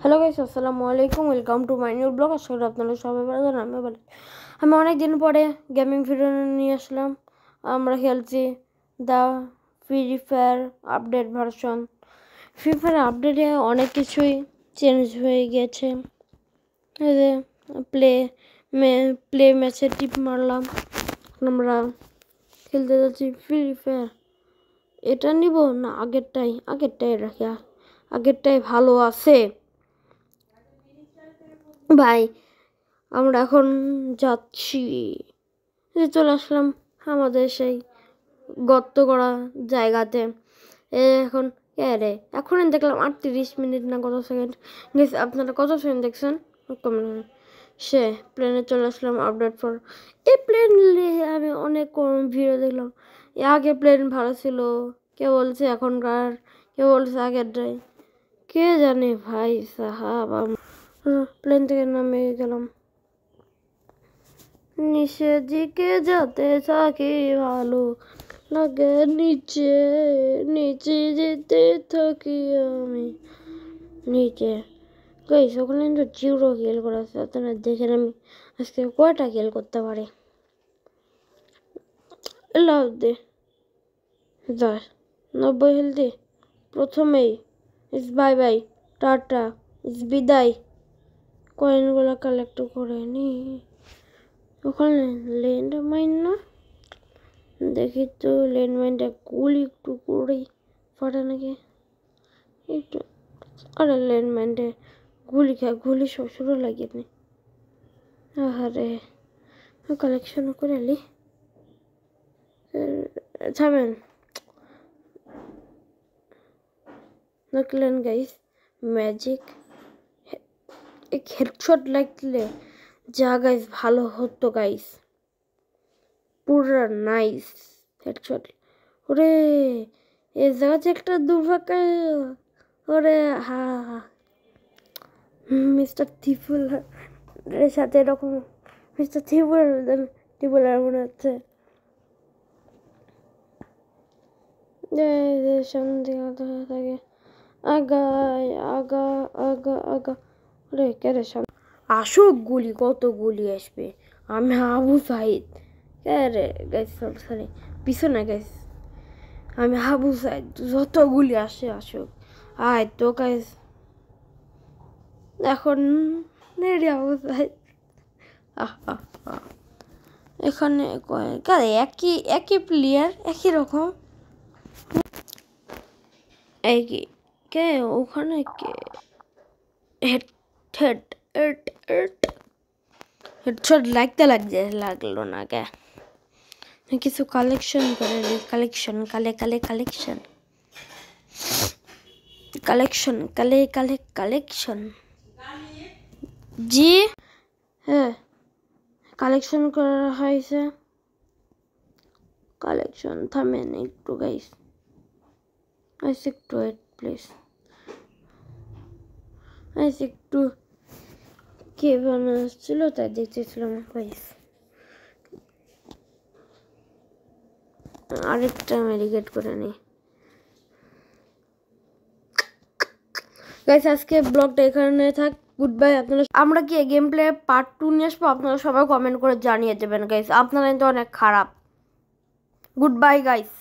Hello guys, আসসালামু আলাইকুম। Welcome to my new blog. আশা করি আপনারা সবাই ভালো আছেন। আমি ভালো। আমি অনেক দিন পরে গেমিং ভিডিও নিয়ে আসলাম। আমরা খেলছি the free fire update version. Free fire আপডেটে অনেক কিছুই চেঞ্জ হয়ে গেছে। এই যে প্লে ম্যাচে টিপ মারলাম, আমরা খেলতে যাচ্ছি ফ্রি ফায়ার। এটা নিব না আগেরটাই রাখি, আগেরটাই ভালো আছে ভাই। আমরা এখন যাচ্ছি, চলে আসলাম আমাদের সেই গর্ত করা জায়গাতে। এখন এখন দেখলাম 38 মিনিট না কত সেকেন্ড গেছে। আপনারা কত সেকেন্ড দেখছেন সে প্লেনে চলে আসলাম আপডেট পর। এই প্লেন আমি অনেক ভিডিও দেখলাম। আগে প্লেন ভালো ছিল, কে বলছে এখনকার, কে বলছে আগেরটাই, কে জানে ভাই সাহাব। প্লেন থেকে নামে গেলাম, নিচের দিকে যেতে থাকি, ভালো লাগে নিচে নিচে যেতে থাকি আমি নিচে। গাইস ওখানে কিন্তু জিরো কিল করা আছে, আপনারা দেখেন আমি আজকে কয়টা কিল করতে পারি। লাভ দে 90 হেলদি প্রথমেই। ইস বাই বাই, টাটা, ইস বিদায়। কয়েনগুলো কালেক্ট করে নি। ওখানে ল্যান্ড মাইন না, দেখি তো ল্যান্ড মাইনটা গুলি একটু করেই ফাটে নাকি একটু। আরে ল্যান্ড মাইনটা গুলি শ্বশুরও লাগেনি। আরে কালেকশন করে লি থামেন। দেখলেন গাইস ম্যাজিক হেডশট লাগলে যা গাইস ভালো হতো গাইস, পুরা নাইস হেডশট। ওরে এই জায়গাতে একটা দুর্ভাগ্য। ওরে হা মিস্টার ত্রিপুলের সাথে এরকম মিস্টার ত্রিপুলের মনে হচ্ছে। সামনে দিকে থাকে, আগায় আগা আগা আগা। ওরে কেরে সামনে আসুক গুলি, কত গুলি আসবে। আমি আবু সাইদ, রে গাইস সরি পিছনে গাইস, আমি আবু সাইদ। যত গুলি আসে আসুক, আয় তো গাইস এখন নেড়ে আবু সাইদ। এখানে একই প্লেয়ার একই রকম, একই কে ওখানে কে হেডশট লাগলো না কে। কিছু কালেকশন করে কালেকশন কালেকশন জি হ্যাঁ কালেকশন করা হয়েছে। কালেকশন থামেন একটু গাইস, একটু ওয়েট প্লিজ। একটু কে বানাচ্ছিল তাই দেখতেছিলাম গাইস। আরেকটা মেডিকেট করে নিই গাইস। আজকে ব্লগটা এখানে থাক, গুড বাই। আপনারা আমরা কি গেম প্লে পার্ট 2 নিয়ে আসবো, আপনারা সবাই কমেন্ট করে জানিয়ে দেবেন গাইস। আপনারা কিন্তু অনেক খারাপ। Good bye guys.